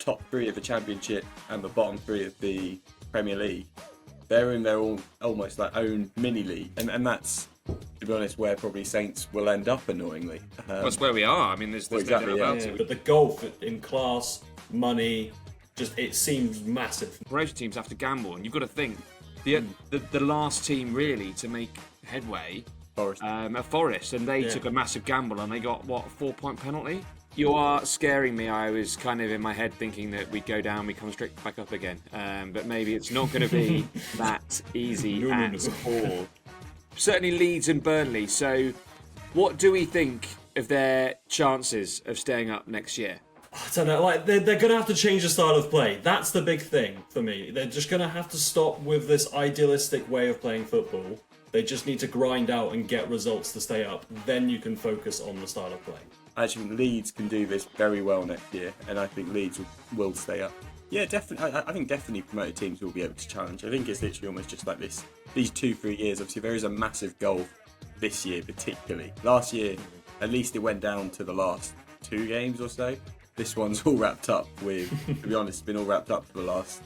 top three of the Championship and the bottom three of the Premier League, they're in their almost like own mini league, and that's, to be honest, where probably Saints will end up annoyingly. That's where we are. I mean, there's exactly, no doubt about it. But the gulf in class, money, just it seems massive. Promotion teams have to gamble, and you've got to think the last team really to make headway, Forest, and they took a massive gamble, and they got what, a 4-point penalty. You are scaring me. I was kind of in my head thinking that we'd go down, we come straight back up again, but maybe it's not going to be that easy at all. Certainly Leeds and Burnley. So, what do we think of their chances of staying up next year? I don't know, like they're going to have to change the style of play. That's the big thing for me. They're just going to have to stop with this idealistic way of playing football. They just need to grind out and get results to stay up. Then you can focus on the style of play. I actually think Leeds can do this very well next year, and I think Leeds will stay up. Yeah, definitely. I think definitely promoted teams will be able to challenge. I think it's literally almost just like this. These 2-3 years, obviously, there is a massive goal this year, particularly. Last year, at least it went down to the last 2 games or so. This one's all wrapped up with, to be honest, it's been all wrapped up for the last,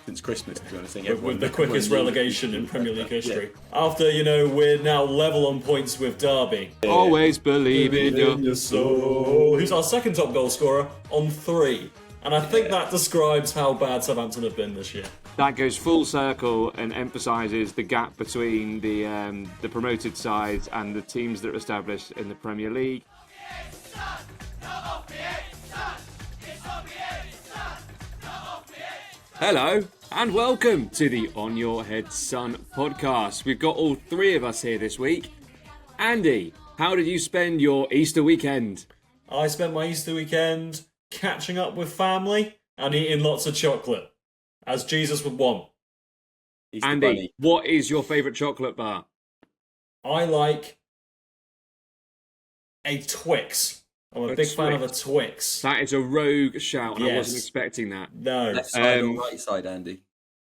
since Christmas, to be honest. With the quickest relegation in Premier League history. After, we're now level on points with Derby. Always believe in your soul. Who's our second top goal scorer on 3. And I think that describes how bad Southampton have been this year. That goes full circle and emphasises the gap between the promoted sides and the teams that are established in the Premier League. Hello and welcome to the On Your Head Son podcast. We've got all 3 of us here this week. Andy, how did you spend your Easter weekend? I spent my Easter weekend catching up with family and eating lots of chocolate, as Jesus would want. Easter Andy, bunny. What is your favourite chocolate bar? I like a Twix. I'm a big fan of a Twix. That is a rogue shout, and I wasn't expecting that. No. Left side or right side, Andy?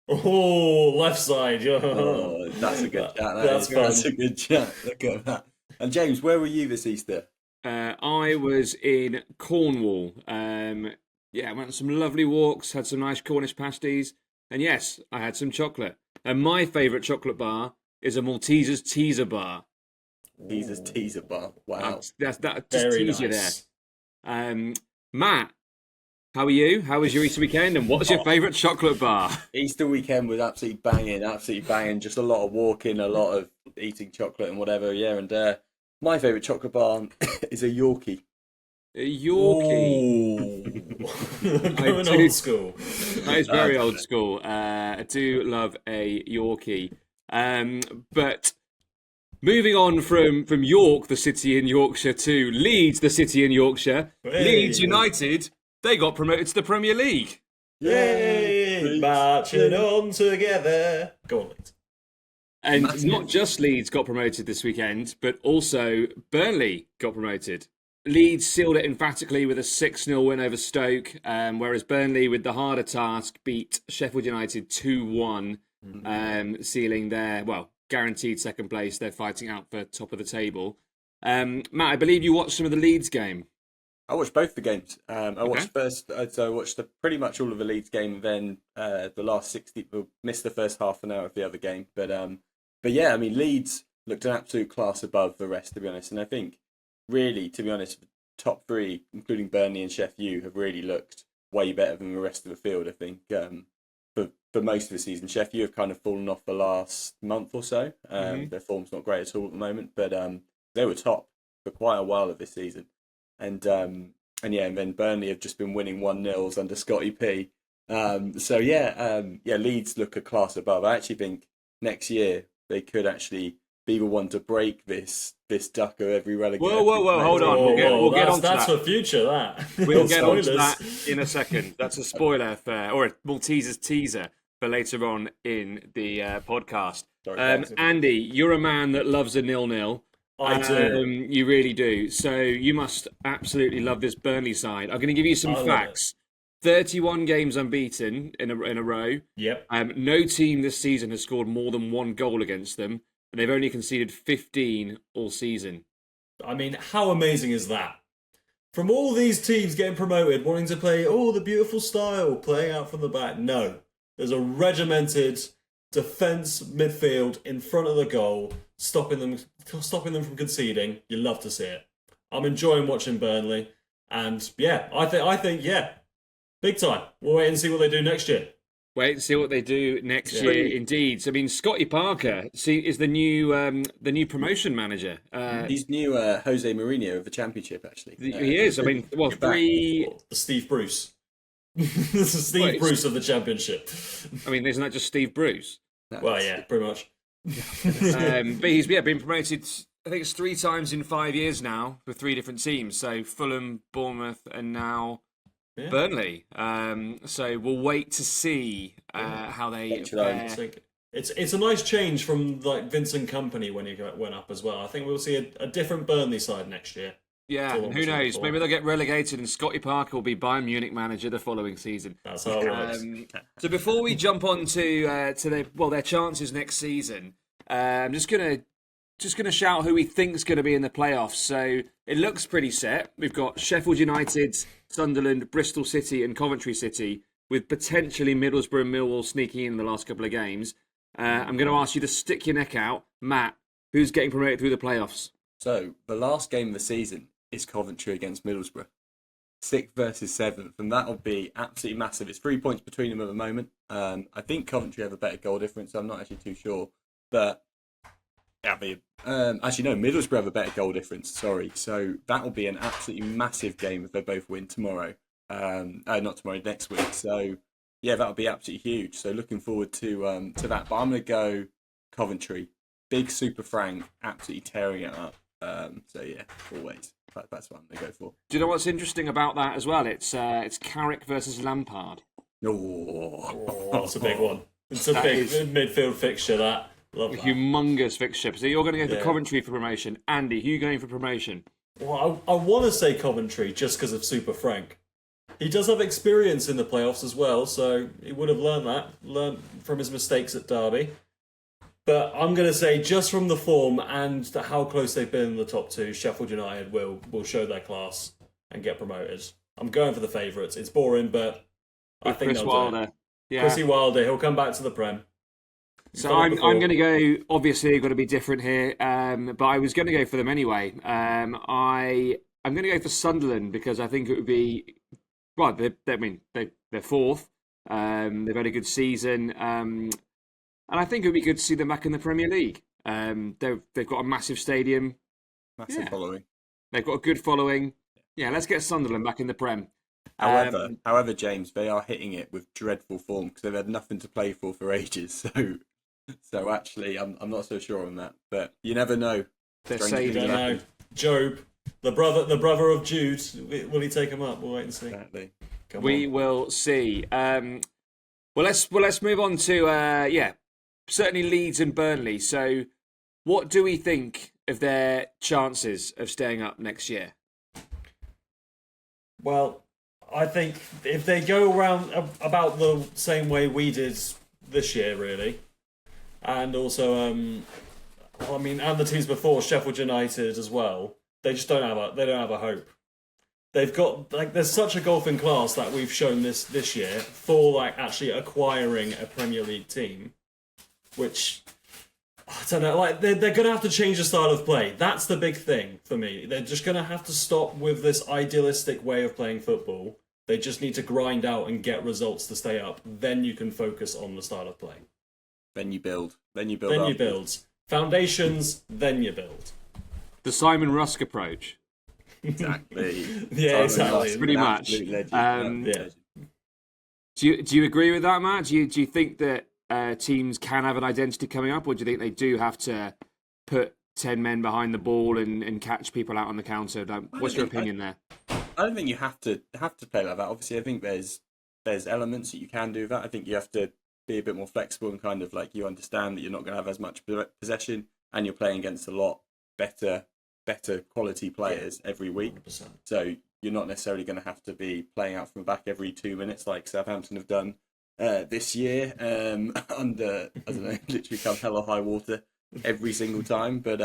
Oh, left side. Oh, that's a good chat. That's fun. That's a good chat. Look at that. And James, where were you this Easter? I was in Cornwall. I went on some lovely walks, had some nice Cornish pasties, and yes, I had some chocolate. And my favourite chocolate bar is a Malteser's Teaser bar. Teaser's Teaser bar. Wow. That just Very tease nice. You there. Matt, how are you? How was your Easter weekend? And what's your favourite chocolate bar? Easter weekend was absolutely banging. Just a lot of walking, a lot of eating chocolate and whatever. Yeah, and my favourite chocolate bar is a Yorkie. A Yorkie. Going old school. That is very old school. I do love a Yorkie. But moving on from York, the city in Yorkshire, to Leeds, the city in Yorkshire. Hey. Leeds United, they got promoted to the Premier League. Yay! Marching on together. Go on, Leeds. And Massive. not just Leeds got promoted this weekend, but also Burnley got promoted. Leeds sealed it emphatically with a 6-0 win over Stoke, whereas Burnley, with the harder task, beat Sheffield United 2-1, sealing their, guaranteed second place. They're fighting out for top of the table. Matt, I believe you watched some of the Leeds game. I watched both the games. I watched I watched pretty much all of the Leeds game. Then the last 60, missed the first half an hour of the other game. But yeah, I mean, Leeds looked an absolute class above the rest, to be honest. And I think, really, to be honest, top 3, including Burnley and Sheffield, have really looked way better than the rest of the field. I think for most of the season, Sheffield have kind of fallen off the last month or so. Their form's not great at all at the moment, but they were top for quite a while of this season. And then Burnley have just been winning 1-0s under Scotty P. Leeds look a class above. I actually think next year they could actually be the one to break this duck of every relegation. Whoa, hold on. We'll get on to that. That's for future, that. We'll get on to that in a second. That's a spoiler or a Malteser's teaser for later on in the podcast. Andy, you're a man that loves a 0-0. I do. You really do. So you must absolutely love this Burnley side. I'm going to give you some facts. 31 games unbeaten in a row. Yep. No team this season has scored more than 1 goal against them, and they've only conceded 15 all season. I mean, how amazing is that? From all these teams getting promoted, wanting to play the beautiful style, playing out from the back. No, there's a regimented defence midfield in front of the goal, stopping them from conceding. You love to see it. I'm enjoying watching Burnley, and yeah, I think big time. We'll wait and see what they do next year. Wait and see what they do next year, indeed. So, I mean, Scotty Parker is the new promotion manager. He's new Jose Mourinho of the Championship, actually. He is. I mean, well, the Steve Bruce. This is Steve Bruce of the Championship. I mean, isn't that just Steve Bruce? Well, yeah, pretty much. But he's been promoted, I think it's 3 times in 5 years now for 3 different teams. So Fulham, Bournemouth, and now Burnley. So we'll wait to see how they fare. It's a nice change from like Vincent Kompany when he went up as well. I think we'll see a different Burnley side next year. Yeah, and who knows? Maybe they'll get relegated and Scotty Parker will be Bayern Munich manager the following season. That's how it works. So before we jump on to their chances next season, I'm just gonna shout who we think's going to be in the playoffs. So it looks pretty set. We've got Sheffield United, Sunderland, Bristol City, and Coventry City, with potentially Middlesbrough and Millwall sneaking in the last couple of games. I'm going to ask you to stick your neck out, Matt. Who's getting promoted through the playoffs? So the last game of the season is Coventry against Middlesbrough. 6th versus 7th, and that'll be absolutely massive. It's 3 points between them at the moment. I think Coventry have a better goal difference. I'm not actually too sure, but actually no, Middlesbrough have a better goal difference. Sorry, so that will be an absolutely massive game if they both win tomorrow. Not tomorrow, next week. So yeah, that'll be absolutely huge. So looking forward to that. But I'm going to go Coventry. Big Super Frank, absolutely tearing it up. So yeah, always. That's what I'm going to go for. Do you know what's interesting about that as well? It's Carrick versus Lampard. Oh, that's a big one. It's a big midfield fixture, that. Love that. Humongous fixture. So you're going to go for Coventry for promotion. Andy, who are you going for promotion? Well, I want to say Coventry just because of Super Frank. He does have experience in the playoffs as well, so he would have learned from his mistakes at Derby. But I'm going to say, just from the form and how close they've been in the top 2, Sheffield United will show their class and get promoted. I'm going for the favourites. It's boring, but I think Chris Wilder. Yeah. Chrissy Wilder, he'll come back to the Prem. So I'm going to go, obviously, got to be different here, but I was going to go for them anyway. I'm going to go for Sunderland because I think it would be, well, they're 4th. They've had a good season. And I think it would be good to see them back in the Premier League. They've got a massive stadium. Massive following. They've got a good following. Yeah, let's get Sunderland back in the Prem. However, James, they are hitting it with dreadful form because they've had nothing to play for ages. So actually, I'm not so sure on that. But you never know. They're saving. Job, the brother of Jude, will he take him up? We'll wait and see. Exactly. We will see. Well, let's move on to certainly Leeds and Burnley. So, what do we think of their chances of staying up next year? Well, I think if they go around about the same way we did this year, really, and also, and the teams before, Sheffield United as well, they just don't have a hope. They've got there's such a golfing class that we've shown this year for actually acquiring a Premier League team, which I don't know. They're going to have to change the style of play. That's the big thing for me. They're just going to have to stop with this idealistic way of playing football. They just need to grind out and get results to stay up. Then you can focus on the style of play. Then you build. You build. Foundations, then you build. The Simon Rusk approach. Exactly. Yeah, exactly. Pretty much. Do you agree with that, Matt? Do you think that teams can have an identity coming up, or do you think they do have to put 10 men behind the ball and catch people out on the counter? What's your opinion there? I don't think you have to play like that. Obviously, I think there's elements that you can do that. I think you have to be a bit more flexible and kind of you understand that you're not going to have as much possession and you're playing against a lot better quality players every week. 100%. So you're not necessarily going to have to be playing out from the back every 2 minutes like Southampton have done this year under, I don't know, literally come hell or high water every single time. But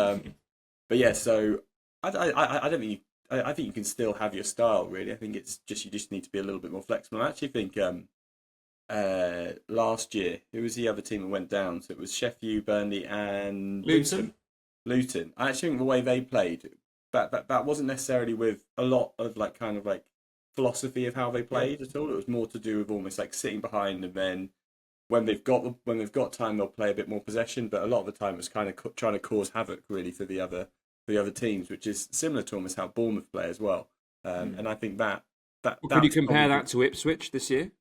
yeah, so I don't think I think you can still have your style. Really, I think it's just you just need to be a little bit more flexible. I actually think last year it was the other team that went down. So it was Sheffield, Burnley, and Luton. I actually think the way they played, that wasn't necessarily with a lot of like kind of like philosophy of how they played at all. It was more to do with almost like sitting behind, and then when they've got time, they'll play a bit more possession. But a lot of the time, it's kind of trying to cause havoc really for the other teams, which is similar to almost how Bournemouth play as well. And I think that could you compare that to Ipswich this year?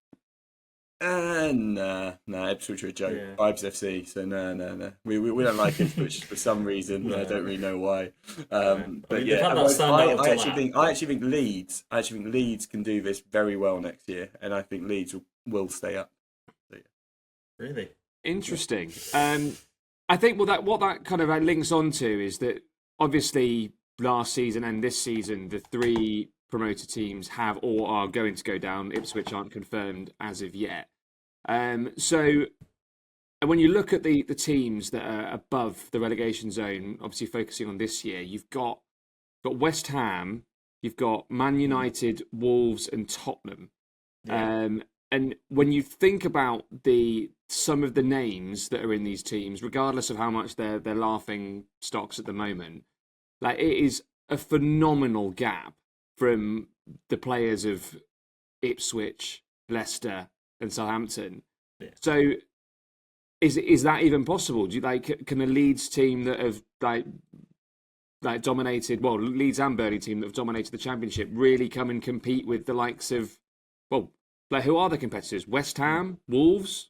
Nah, Ipswich are a joke. Yeah. Vibes FC, so no. We don't like Ipswich for some reason. I don't really know why. But yeah, I actually think Leeds can do this very well next year, and I think Leeds will stay up. So, yeah. Really interesting. I think what that kind of links on to is that obviously last season and this season the 3 promoted teams have or are going to go down. Ipswich aren't confirmed as of yet. So when you look at the teams that are above the relegation zone, obviously focusing on this year, you've got West Ham, you've got Man United, Wolves, and Tottenham. Yeah. And when you think about some of the names that are in these teams, regardless of how much they're laughing stocks at the moment, like it is a phenomenal gap from the players of Ipswich, Leicester, and Southampton. Yeah. So, is that even possible? Do you can a Leeds team that have dominated, well, Leeds and Burnley team that have dominated the Championship really come and compete with the likes of, well, like who are the competitors? West Ham, Wolves,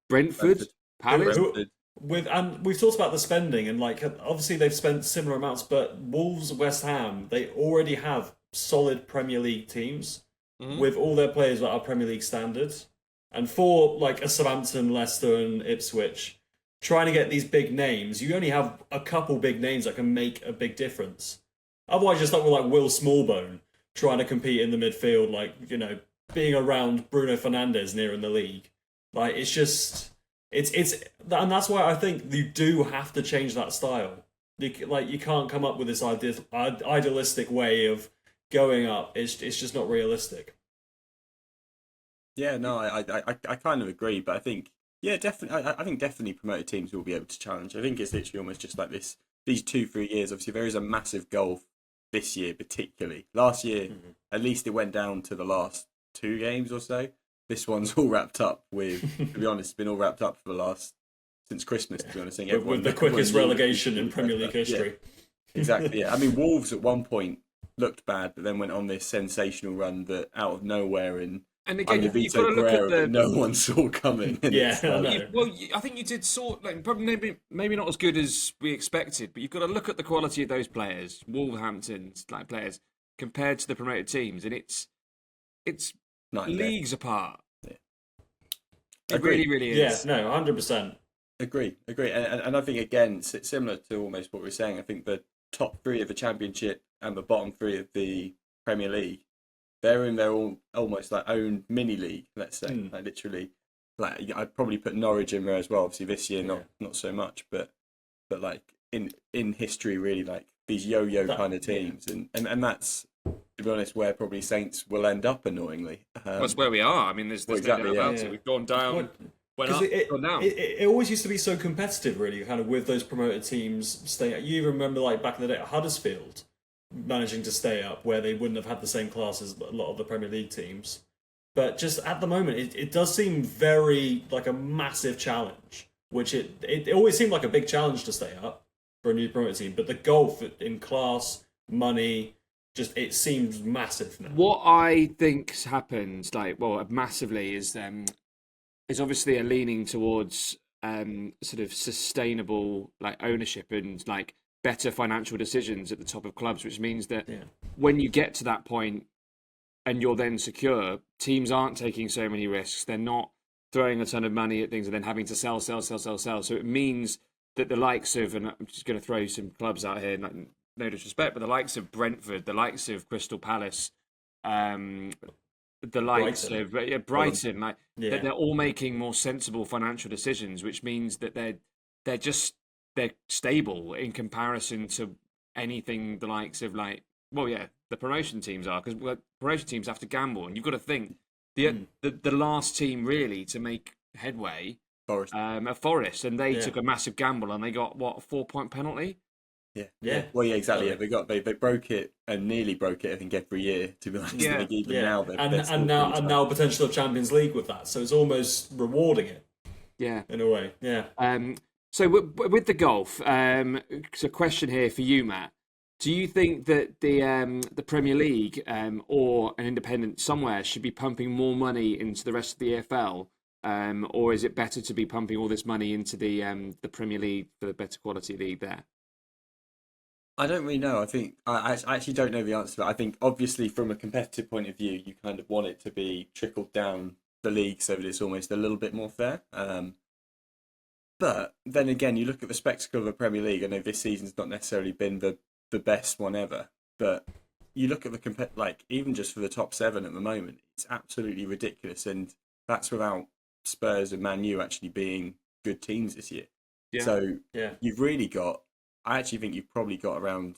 Brentford, Palace. And we've talked about the spending, and obviously they've spent similar amounts, but Wolves, West Ham, they already have solid Premier League teams with all their players that are Premier League standards. And for a Southampton, Leicester, and Ipswich, trying to get these big names, you only have a couple big names that can make a big difference. Otherwise, you're stuck with Will Smallbone trying to compete in the midfield, being around Bruno Fernandes near in the league. It's just and that's why I think you do have to change that style. You can't come up with this idealistic way of going up. It's just not realistic. Yeah, no, I kind of agree, but I think definitely. I think definitely promoted teams will be able to challenge. I think it's literally almost just like this. These 2-3 years, obviously, there is a massive goal this year, particularly. Last year, at least it went down to the last 2 games or so. This one's all wrapped up with, to be honest, it's been all wrapped up for since Christmas, to be honest. With the quickest relegation in Premier League history. Yeah. Exactly, yeah. I mean, Wolves at one point looked bad, but then went on this sensational run that out of nowhere and again, you've got to look at that no one saw coming. I think you did probably maybe not as good as we expected, but you've got to look at the quality of those players, Wolverhampton's players, compared to the promoted teams, and it's leagues apart. Yeah. It really, really is. Yeah, no, 100%. Agree. And I think, again, similar to almost what we're saying, I think the top 3 of the Championship and the bottom 3 of the Premier League, they're in their almost own mini league, let's say. Literally, I'd probably put Norwich in there as well. Obviously, this year not so much, but in history, really, these yo-yo kind of teams, and that's, to be honest, where probably Saints will end up. Annoyingly, that's where we are. I mean, there's no doubt about it. We've gone down. Went up, gone down. It always used to be so competitive, really, kind of with those promoted teams staying. You remember, back in the day, Huddersfield managing to stay up, where they wouldn't have had the same class as a lot of the Premier League teams. But just at the moment, it does seem very a massive challenge, which it always seemed like a big challenge to stay up for a new promoted team. But the gulf in class, money, just it seems massive now. What I think's happened, massively, is obviously a leaning towards sort of sustainable ownership and better financial decisions at the top of clubs, which means that when you get to that point and you're then secure, teams aren't taking so many risks. They're not throwing a ton of money at things and then having to sell. So it means that the likes of, and I'm just going to throw some clubs out here, no disrespect, but the likes of Brentford, the likes of Crystal Palace, the likes of Brighton, they're all making more sensible financial decisions, which means that they're stable in comparison to anything the likes of Well, yeah, the promotion teams are, because promotion teams have to gamble, and you've got to think the last team really to make headway, Forest, Forest, and they took a massive gamble, and they got what, a 4-point penalty. Yeah. Well, yeah, exactly. Yeah, they broke it and nearly broke it, I think, every year. To be honest, now now potential of Champions League with that, so it's almost rewarding it. Yeah, in a way. Yeah. So with the golf, it's a question here for you, Matt. Do you think that the Premier League or an independent somewhere should be pumping more money into the rest of the EFL, or is it better to be pumping all this money into the Premier League for the better quality league there? I don't really know. I think I actually don't know the answer to that. I think obviously from a competitive point of view, you kind of want it to be trickled down the league so that it's almost a little bit more fair. But then again, you look at the spectacle of the Premier League. I know this season's not necessarily been the best one ever, but you look at the even just for the top 7 at the moment, it's absolutely ridiculous, and that's without Spurs and Man U actually being good teams this year. Yeah. So you've really got. I actually think you've probably got around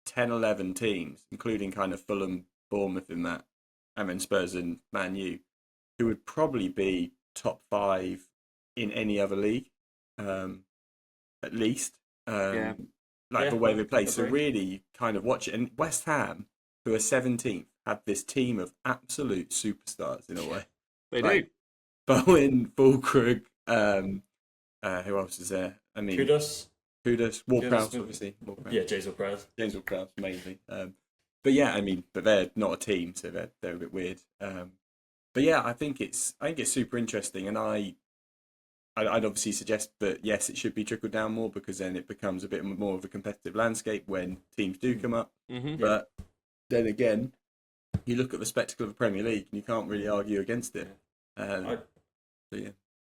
10, 11 teams, including kind of Fulham, Bournemouth in that, and then Spurs and Man U, who would probably be top 5 in any other league, at least. The way they play. So really, you kind of watch it. And West Ham, who are 17th, have this team of absolute superstars in a way. They do. Bowen, Fulkrug, who else is there? I mean, Kudos, Ward-Prowse, obviously. Yeah, James Ward-Prowse. James Ward-Prowse, mainly. But yeah, I mean, but they're not a team, so they're a bit weird. But yeah, I think it's super interesting, and I'd obviously suggest that yes, it should be trickled down more, because then it becomes a bit more of a competitive landscape when teams do come up. Mm-hmm. But then again, you look at the spectacle of the Premier League, and you can't really argue against it.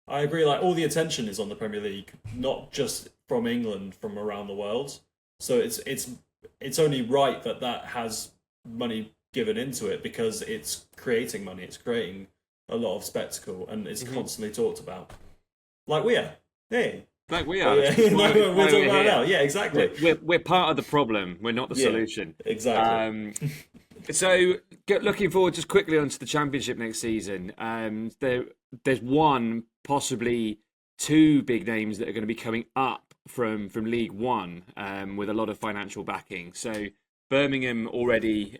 I agree. Like, all the attention is on the Premier League, not just from England, from around the world. So it's only right that has money given into it, because it's creating money. It's creating a lot of spectacle, and it's constantly talked about. Like we are. Hey. Like we are. Yeah. We're talking about now. Yeah, exactly. We're part of the problem. We're not the solution. Exactly. So, looking forward just quickly onto the Championship next season. There's one, possibly 2 big names that are going to be coming up from League One with a lot of financial backing. So Birmingham already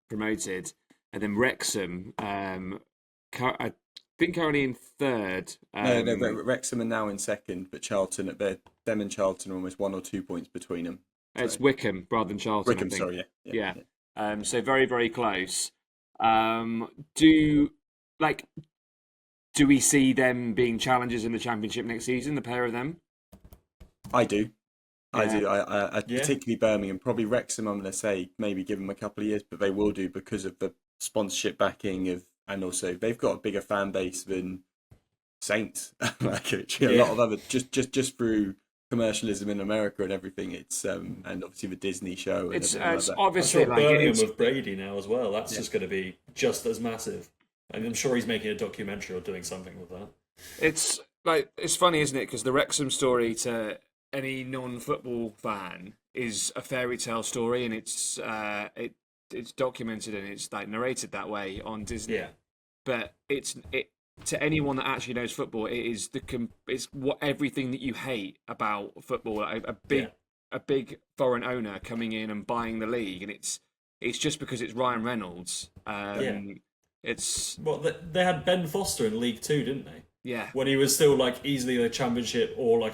promoted, and then Wrexham, I think currently in 3rd. No, Wrexham are now in 2nd, but Charlton, them and Charlton are almost 1 or 2 points between them. So. It's Wycombe rather than Charlton. Wycombe, sorry, yeah. So very, very close. Do we see them being challengers in the Championship next season, the pair of them? I do. Yeah. I do. I particularly Birmingham. Probably Wrexham, I'm going to say, maybe give them a couple of years, but they will do because of the sponsorship backing and also they've got a bigger fan base than Saints. Like a lot of other, just through commercialism in America and everything. It's and obviously the Disney show. And it's like that. obviously like Birmingham with Brady now as well. That's just going to be just as massive. And I'm sure he's making a documentary or doing something with that. It's funny, isn't it? Because the Wrexham story to any non-football fan is a fairy tale story, and it's documented and it's like narrated that way on Disney. Yeah. But it to anyone that actually knows football, it's what everything that you hate about football. Like a big foreign owner coming in and buying the league, and it's just because it's Ryan Reynolds. It's they had Ben Foster in League 2, didn't they? Yeah. When he was still like easily a Championship or like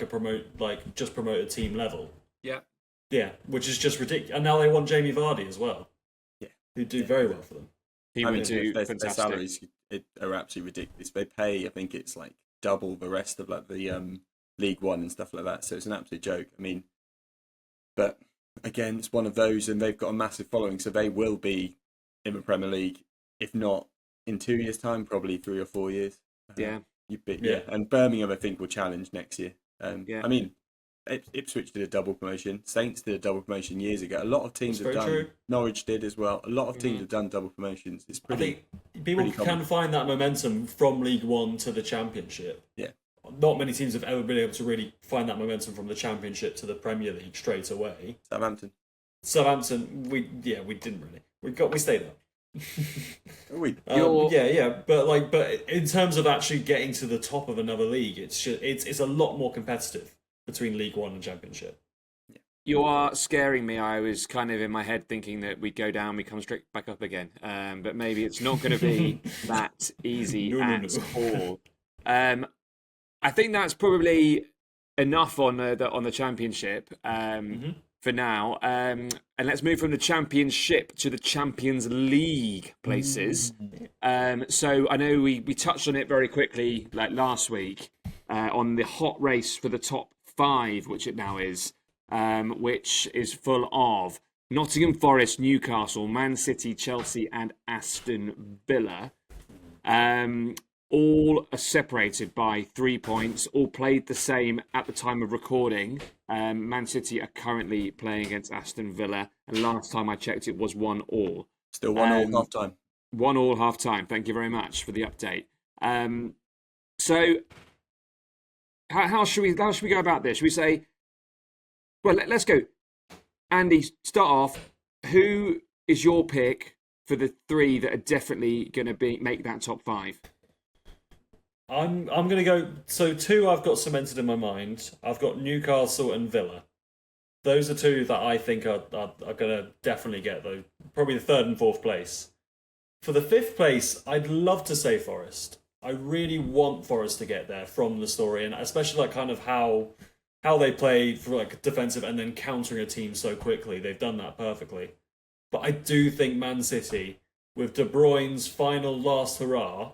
just promoted team level. Yeah. Yeah, which is just ridiculous. And now they want Jamie Vardy as well. Yeah. Who do very well for them. Their salaries are absolutely ridiculous. They pay, I think it's like double the rest of like the League One and stuff like that. So it's an absolute joke. I mean, but again, it's one of those, and they've got a massive following, so they will be in the Premier League, if not in 2 years' time, probably 3 or 4 years. And Birmingham, I think, will challenge next year. I mean, Ipswich did a double promotion. Saints did a double promotion years ago. A lot of teams have done. True. Norwich did as well. A lot of teams have done double promotions. It's pretty. I think people can find that momentum from League One to the Championship. Yeah. Not many teams have ever been able to really find that momentum from the Championship to the Premier League straight away. Southampton. Southampton, we didn't really. We stayed up. We But in terms of actually getting to the top of another league, it's a lot more competitive between League One and Championship. You are scaring me. I was kind of in my head thinking that we go down, we come straight back up again. But maybe it's not going to be that easy at all. I think that's probably enough on the Championship for now. And let's move from the Championship to the Champions League places. So I know we touched on it very quickly, like last week, on the hot race for the top 5, which it now is. Which is full of Nottingham Forest, Newcastle, Man City, Chelsea, and Aston Villa. All are separated by 3 points, all played the same at the time of recording. Man City are currently playing against Aston Villa, and last time I checked, it was 1-1. Still 1-1 half time. 1-1 half time. Thank you very much for the update. So, how should we go about this? Should we say? Well, let's go. Andy, start off. Who is your pick for the 3 that are definitely going to make that top 5? I'm going to go... So 2 I've got cemented in my mind. I've got Newcastle and Villa. Those are 2 that I think are going to definitely get, though, probably the 3rd and 4th place. For the 5th place, I'd love to say Forest. I really want Forest to get there from the story, and especially like kind of how they play for like defensive and then countering a team so quickly. They've done that perfectly. But I do think Man City, with De Bruyne's final last hurrah,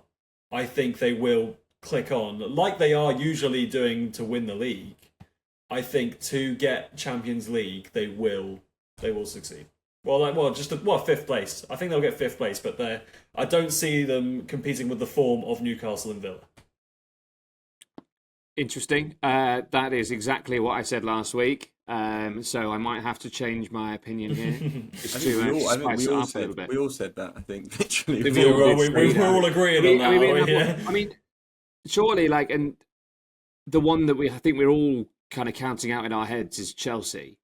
I think they will click on, like they are usually doing to win the league. I think to get Champions League, they will succeed. Just 5th place. I think they'll get 5th place, but I don't see them competing with the form of Newcastle and Villa. Interesting. That is exactly what I said last week. So I might have to change my opinion here. We all said that, I think. Literally. We're all agreeing on that. I mean, surely, and the one that I think we're all kind of counting out in our heads is Chelsea,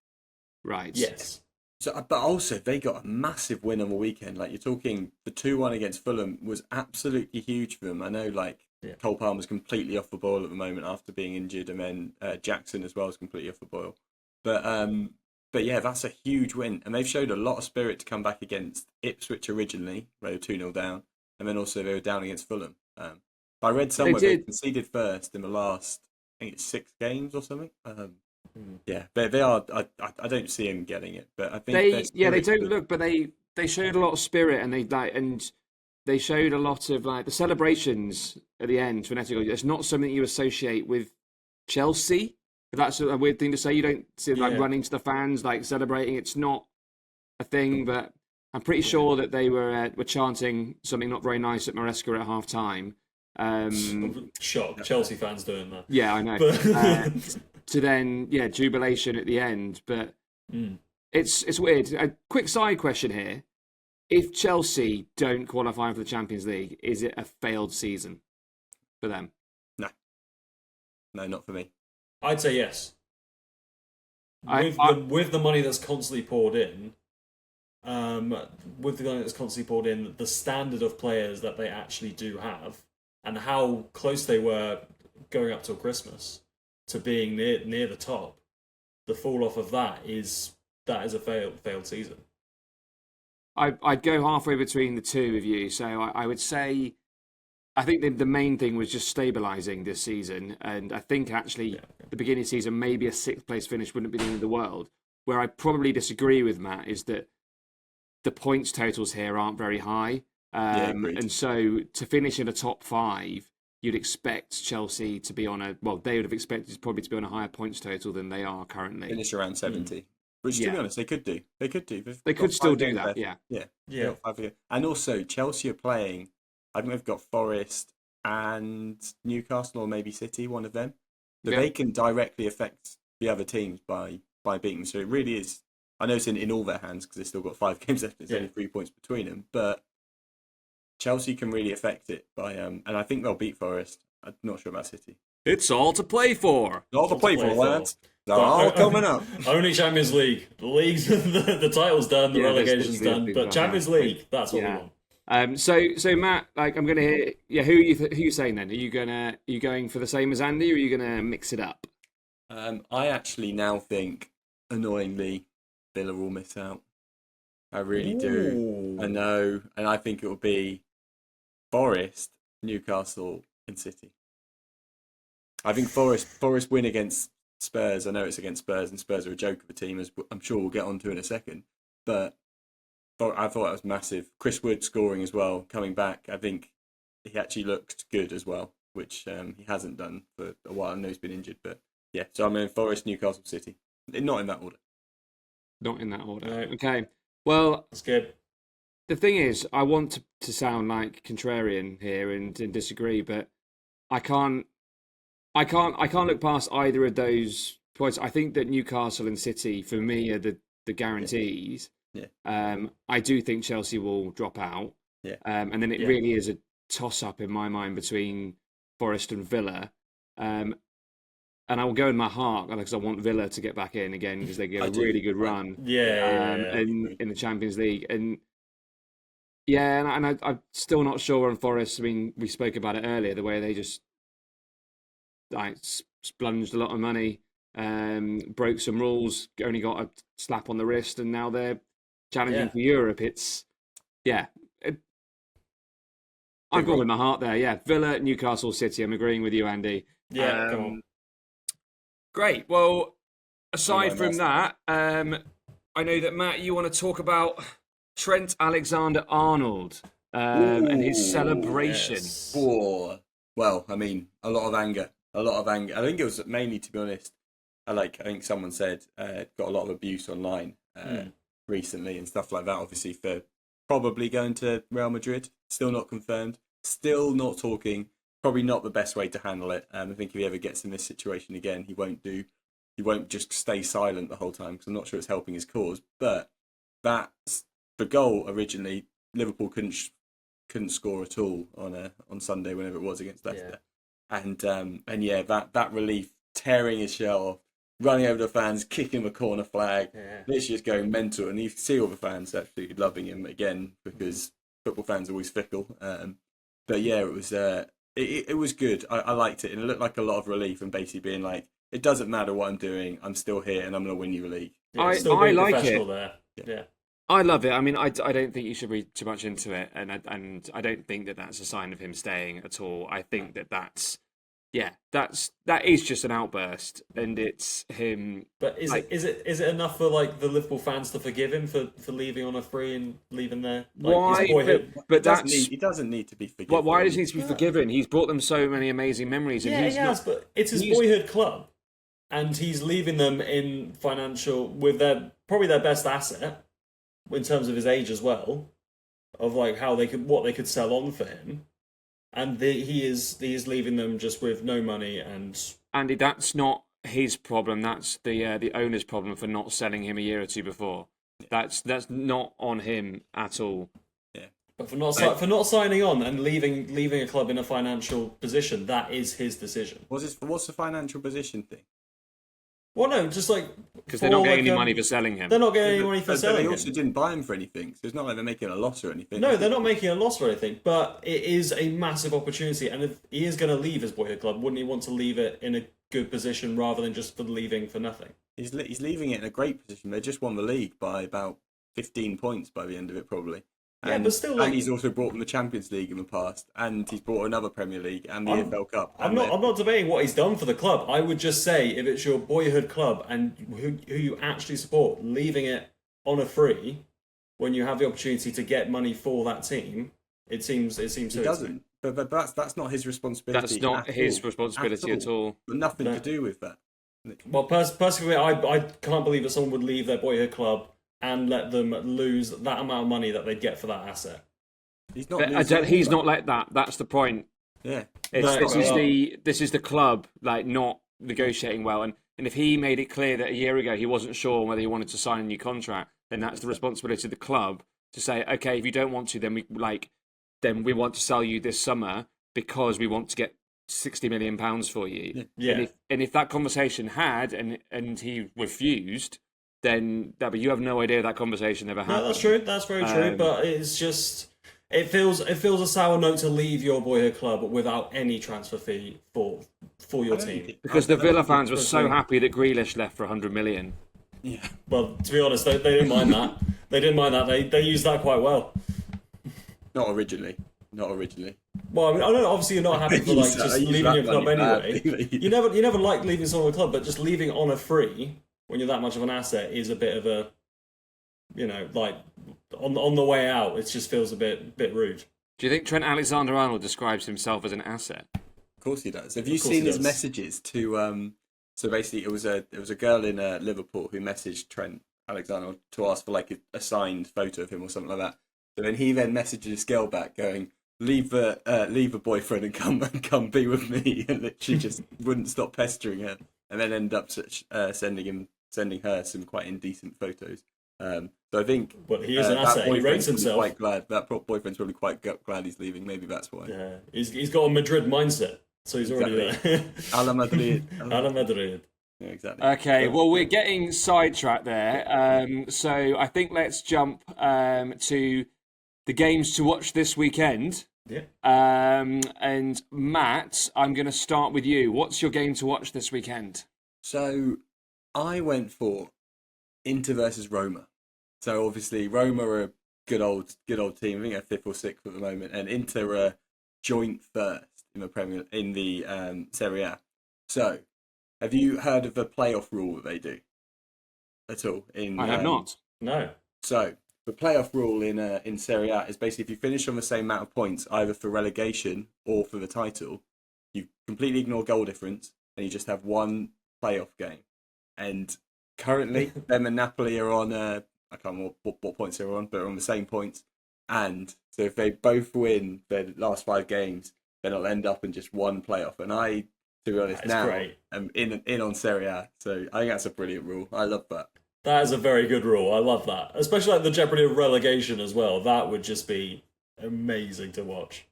right? Yes. So, but also they got a massive win on the weekend. Like you're talking, the 2-1 against Fulham was absolutely huge for them. I know, Cole Palmer's completely off the boil at the moment after being injured, and then Jackson as well is completely off the boil. But yeah, that's a huge win, and they've showed a lot of spirit to come back against Ipswich originally, where they were 2-0 down, and then also they were down against Fulham. I read somewhere they conceded first in the last, I think it's 6 games or something. Yeah, they are. I don't see them getting it, but I think they don't look, but they showed a lot of spirit, and they showed a lot of the celebrations at the end. Phonetically, it's not something you associate with Chelsea. That's a weird thing to say. You don't see running to the fans, celebrating. It's not a thing, but I'm pretty sure that they were chanting something not very nice at Maresca at half time. Shock, Chelsea fans doing that. Yeah, I know. To then, jubilation at the end. But it's weird. A quick side question here. If Chelsea don't qualify for the Champions League, is it a failed season for them? No, not for me. I'd say yes. With the money that's constantly poured in, the standard of players that they actually do have, and how close they were going up till Christmas to being near the top, the fall off of that is a failed season. I'd go halfway between the two of you. So I would say, I think the main thing was just stabilising this season. And I think actually the beginning of the season, maybe a 6th place finish wouldn't be the end of the world. Where I probably disagree with Matt is that the points totals here aren't very high. And so to finish in a top 5, you'd expect Chelsea to be they would have expected probably to be on a higher points total than they are currently. Finish around 70. Which, to be honest, they could do. They could do. They could still do that, Yeah. And also, Chelsea are playing, I think they've got Forest and Newcastle or maybe City, one of them. So they can directly affect the other teams by beating them. So it really is, I know it's in all their hands because they've still got 5 games left. There's only 3 points between them. But Chelsea can really affect it by, and I think they'll beat Forest. I'm not sure about City. It's all to play for. All to play for, lads. They're all coming up. Only Champions League. The league's the title's done, the relegation's done, but Champions League, that's what we want. So Matt, like I'm gonna hear, who are you saying then? Are you going for the same as Andy, or are you gonna mix it up? I actually now think, annoyingly, Villa will miss out. I really do. I know, and I think it will be Forest, Newcastle, and City. I think Forest win against Spurs. I know it's against Spurs, and Spurs are a joke of a team, as I'm sure we'll get onto in a second. But I thought that was massive. Chris Wood scoring as well, coming back. I think he actually looked good as well, which he hasn't done for a while. I know he's been injured, but yeah. So I'm in Forest, Newcastle, City. Not in that order. Not in that order. No. Okay. Well, that's good. The thing is, I want to sound like contrarian here and disagree, but I can't look past either of those points. I think that Newcastle and City, for me, are the guarantees. Yeah. I do think Chelsea will drop out. Yeah. And then it really is a toss-up in my mind between Forest and Villa. And I will go in my heart because I want Villa to get back in again because they get a really good run. In the Champions League. And I'm still not sure on Forest. I mean, we spoke about it earlier, the way they just splunged a lot of money, broke some rules, only got a slap on the wrist, and now they're challenging for Europe. I'm going with my heart there. Yeah, Villa, Newcastle, City. I'm agreeing with you, Andy. Yeah, come on. Great. Well, aside from that, I know that Matt, you want to talk about Trent Alexander-Arnold and his celebration. Yes. Well, I mean, a lot of anger. I think it was mainly, to be honest, I think someone said got a lot of abuse online recently and stuff like that, obviously, for probably going to Real Madrid. Still not confirmed. Still not talking. Probably not the best way to handle it. I think if he ever gets in this situation again, he won't just stay silent the whole time, because I'm not sure it's helping his cause. But that's the goal originally. Liverpool couldn't score at all on Sunday, whenever it was, against Leicester. And that relief, tearing his shirt off, running over the fans, kicking the corner flag, literally just going mental. And you see all the fans absolutely loving him again, because football fans are always fickle. But yeah, it was it was good. I liked it, and it looked like a lot of relief, and basically being like, it doesn't matter what I'm doing, I'm still here, and I'm going to win you a league. I like it. There. Yeah. I love it. I mean, I don't think you should read too much into it, and I don't think that that's a sign of him staying at all. I think that is just an outburst, and it's him. But is it enough for like the Liverpool fans to forgive him for leaving on a free and leaving there? Why? He doesn't need to be forgiven. Why does he need to be forgiven? He's brought them so many amazing memories, and he has. But it's his boyhood club, and he's leaving them in financial with probably their best asset, in terms of his age as well, of like what they could sell on for him, and he is leaving them just with no money. And Andy, that's not his problem. That's the owner's problem for not selling him a year or two before. That's not on him at all. Yeah, but for not signing on and leaving a club in a financial position, that is his decision. What's the financial position thing? Well, no, just like because they're not getting any money for selling him. They're not getting any money for selling him. They also didn't buy him for anything, so it's not like they're making a loss or anything. No, they're not making a loss or anything, but it is a massive opportunity. And if he is going to leave his boyhood club, wouldn't he want to leave it in a good position rather than just leaving for nothing? He's leaving it in a great position. They just won the league by about 15 points by the end of it, probably. But still, and he's also brought them the Champions League in the past, and he's brought another Premier League and the EFL Cup. I'm not debating what he's done for the club. I would just say, if it's your boyhood club and who you actually support, leaving it on a free when you have the opportunity to get money for that team, it seems. He doesn't. But that's not his responsibility. That's not his responsibility at all. Nothing to do with that. Well, personally, I can't believe that someone would leave their boyhood club and let them lose that amount of money that they'd get for that asset. He's not like that. That's the point. Yeah. This is the club not negotiating well, and if he made it clear that a year ago he wasn't sure whether he wanted to sign a new contract, then that's the responsibility of the club to say, okay, if you don't want to, then we want to sell you this summer because we want to get £60 million for you. Yeah. And if that conversation had and he refused, then you have no idea that conversation ever happened. No, that's true. That's very true. But it's just it feels a sour note to leave your boyhood club without any transfer fee for your team. Because the Villa fans were so happy that Grealish left for 100 million. Yeah. Well, to be honest, they didn't mind that. They didn't mind that. They used that quite well. Not originally. Well, I mean, I know obviously you're not happy for like just leaving your club anyway. You never like leaving someone a club, but just leaving on a free when you're that much of an asset is a bit of a, like on the way out, it just feels a bit rude. Do you think Trent Alexander-Arnold describes himself as an asset? Of course he does. Have you seen his messages to? So basically, it was a girl in Liverpool who messaged Trent Alexander to ask for like a signed photo of him or something like that. So then he messaged his girl back going, leave a boyfriend and come be with me, and she just wouldn't stop pestering her, and then ended up sending her some quite indecent photos. So I think, but he is an asset. He rates himself. Quite glad that boyfriend's probably quite glad he's leaving. Maybe that's why. Yeah, he's got a Madrid mindset, so he's already there. A la Madrid. A la Madrid. Yeah, exactly. Okay, well, we're getting sidetracked there. So I think let's jump to the games to watch this weekend. Yeah. And Matt, I'm going to start with you. What's your game to watch this weekend? So I went for Inter versus Roma. So obviously Roma are a good old team. I think they're fifth or sixth at the moment, and Inter are joint first in the Serie A. So, have you heard of the playoff rule that they do at all? I have not. No. So the playoff rule in Serie A is basically if you finish on the same amount of points, either for relegation or for the title, you completely ignore goal difference and you just have one playoff game. And currently, them and Napoli are on. I can't remember what points they're on, but they're on the same points. And so if they both win their last 5 games, then it'll end up in just one playoff. And I, to be honest, now am in on Serie A. So I think that's a brilliant rule. I love that. That is a very good rule. I love that. Especially like the jeopardy of relegation as well. That would just be amazing to watch.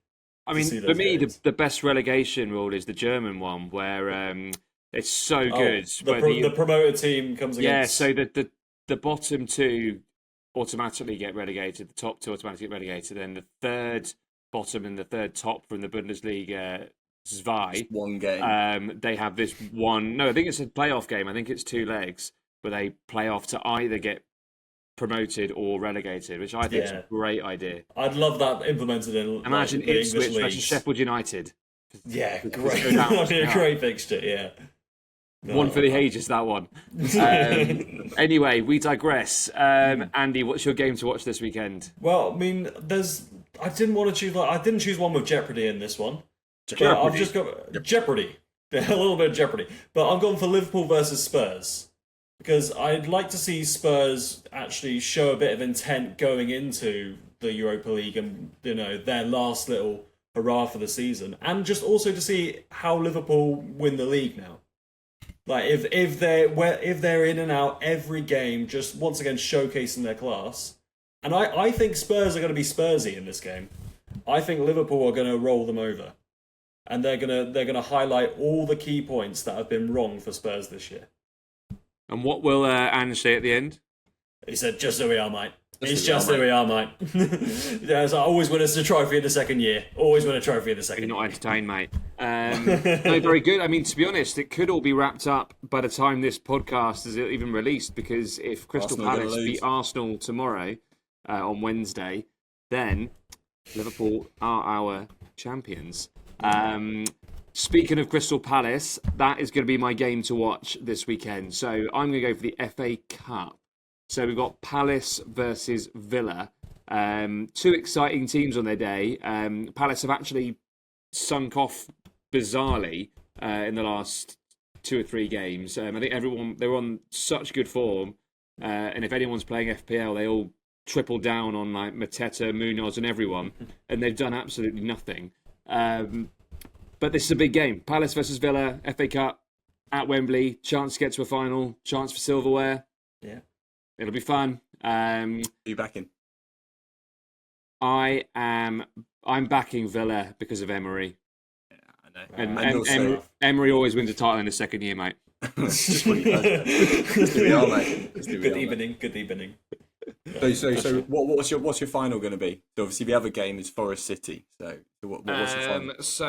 I mean, for me, the best relegation rule is the German one, where it's so good. The promoted team comes against... Yeah, so the bottom 2 automatically get relegated, the top 2 automatically get relegated, and the third bottom and the third top from the Bundesliga, Zwei, one game. They have this one... No, I think it's a playoff game. I think it's 2 legs, where they play off to either get promoted or relegated, which I think is a great idea. I'd love that implemented in Imagine Ipswich versus Sheffield United. Yeah, great. That'd be a great fixture, yeah. One for the ages, that one. Anyway, we digress. Andy, what's your game to watch this weekend? Well, I mean, I didn't choose one with Jeopardy in this one. Jeopardy. I've just got Jeopardy. A little bit of Jeopardy. But I've gone for Liverpool versus Spurs. Because I'd like to see Spurs actually show a bit of intent going into the Europa League and, their last little hurrah for the season. And just also to see how Liverpool win the league now. Like, if they're in and out every game, just once again showcasing their class. And I think Spurs are going to be Spursy in this game. I think Liverpool are going to roll them over. And they're going to highlight all the key points that have been wrong for Spurs this year. And what will Ange say at the end? He said, just who we are, mate. It's just who we are, mate. Yeah, so I always win us a trophy in the second year. Always win a trophy in the second year. You're not entertained, mate. No, very good. I mean, to be honest, it could all be wrapped up by the time this podcast is even released, because if Crystal Palace beat Arsenal tomorrow on Wednesday, then Liverpool are our champions. Speaking of Crystal Palace, that is going to be my game to watch this weekend. So I'm going to go for the FA Cup. So we've got Palace versus Villa. 2 exciting teams on their day. Palace have actually sunk off bizarrely in the last 2 or 3 games. I think they're on such good form. And if anyone's playing FPL, they all triple down on like Mateta, Munoz and everyone. And they've done absolutely nothing. But this is a big game. Palace versus Villa, FA Cup at Wembley. Chance to get to a final. Chance for silverware. Yeah. It'll be fun. Are you backing? I'm backing Villa because of Emery. Yeah, I And also, Emery always wins a title in his second year, mate. just what he does. Just who we are, mate. Just who we Good are, evening. mate. Good evening. So what's your final going to be? So obviously the other game is Forest City. So what's your final? So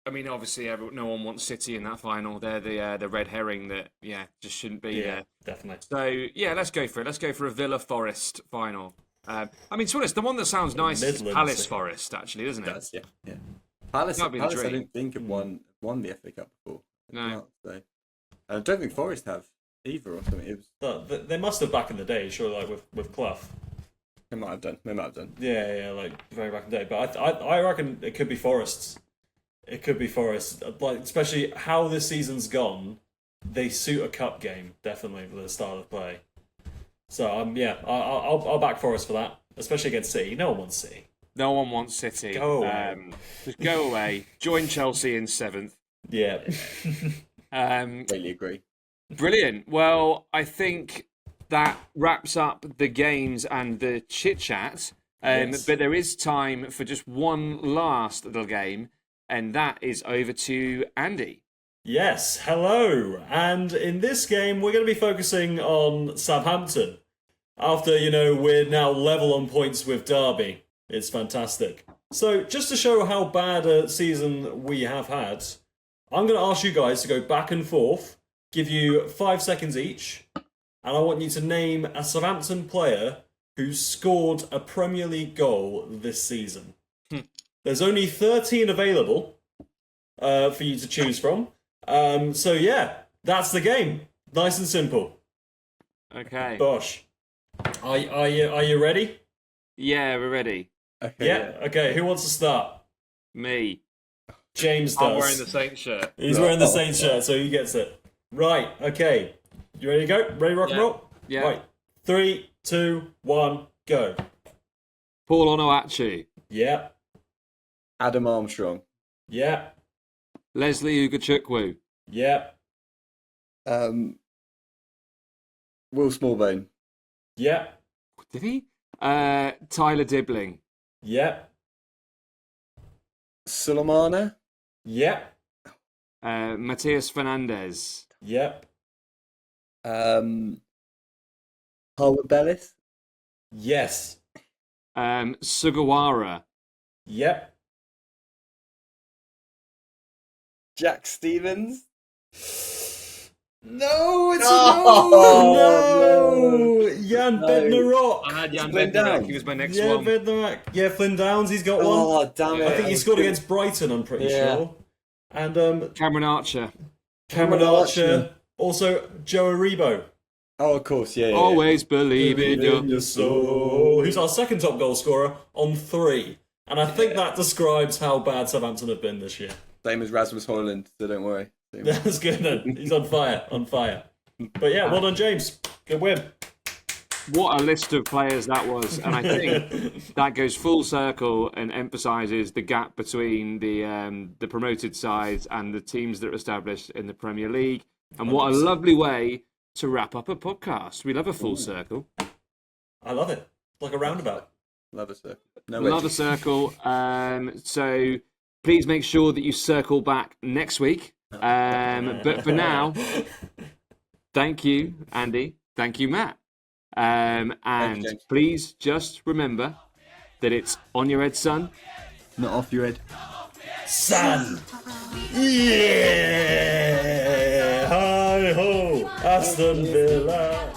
I mean, obviously, no one wants City in that final. They're the red herring that just shouldn't be there. Definitely. So let's go for it. Let's go for a Villa Forest final. I mean, to be honest, the one that sounds nice is Palace Forest, actually, doesn't it? It does, yeah. Palace I don't think have won the FA Cup before. No. So. I don't think Forest have either or something. It was... They must have back in the day, sure, like with Clough. They might have done. Yeah, like very back in the day. But I reckon it could be Forest. It could be Forest. Like, especially how this season's gone, they suit a cup game, definitely, for the style of play. So, I'll back Forest for that, especially against City. No one wants City. No one wants City. Go away. Just go away. Join Chelsea in 7th. Yeah. Completely agree. Brilliant. Well, I think that wraps up the games and the chit-chat. Yes. But there is time for just one last little game, and that is over to Andy. Yes, hello. And in this game, we're going to be focusing on Southampton. After, we're now level on points with Derby. It's fantastic. So, just to show how bad a season we have had, I'm going to ask you guys to go back and forth, give you 5 seconds each, and I want you to name a Southampton player who scored a Premier League goal this season. There's only 13 available for you to choose from. So yeah, that's the game. Nice and simple. Okay. Bosh. Are you ready? Yeah, we're ready. Okay, Yeah. Okay. Who wants to start? Me. James does. I'm wearing the Saints shirt. He's wearing the Saints shirt, so he gets it. Right. Okay. You ready to go? Ready to rock and roll? Yeah. Right. 3, 2, 1, go. Paul Onuachu. Yeah. Adam Armstrong. Yeah. Leslie Ugachukwu. Yeah. Will Smallbone. Yeah. Did he? Tyler Dibbling. Yeah. Sulemana. Yeah. Matthias Fernandez. Yep. Harwood Bellis. Yes. Sugawara. Yep. Jack Stevens. No, it's no. Jan Bednarok. I had Jan Flynn Bednarek. Downs. He was my next Yeah, one. Bednarok. Yeah, Flynn Downs. He's got one. Oh, damn it. I think he scored against Brighton. I'm pretty sure. And Cameron Archer. Cameron Archer. Also Joe Aribo. Oh, of course, yeah. Always believe in your soul. Who's our second top goal scorer on 3. And I think that describes how bad Southampton have been this year. Same as Rasmus Højlund, so don't worry. That's good. Then. He's on fire. But yeah, well done, James. Good win. What a list of players that was. And I think that goes full circle and emphasises the gap between the promoted sides and the teams that are established in the Premier League. And what a lovely way to wrap up a podcast. We love a full circle. I love it. Like a roundabout. Love a circle. Love a circle. So please make sure that you circle back next week. But for now, thank you, Andy. Thank you, Matt. And please just remember that it's on your head, son. Not off your head. Son! Yeah! Hi ho! Aston Villa!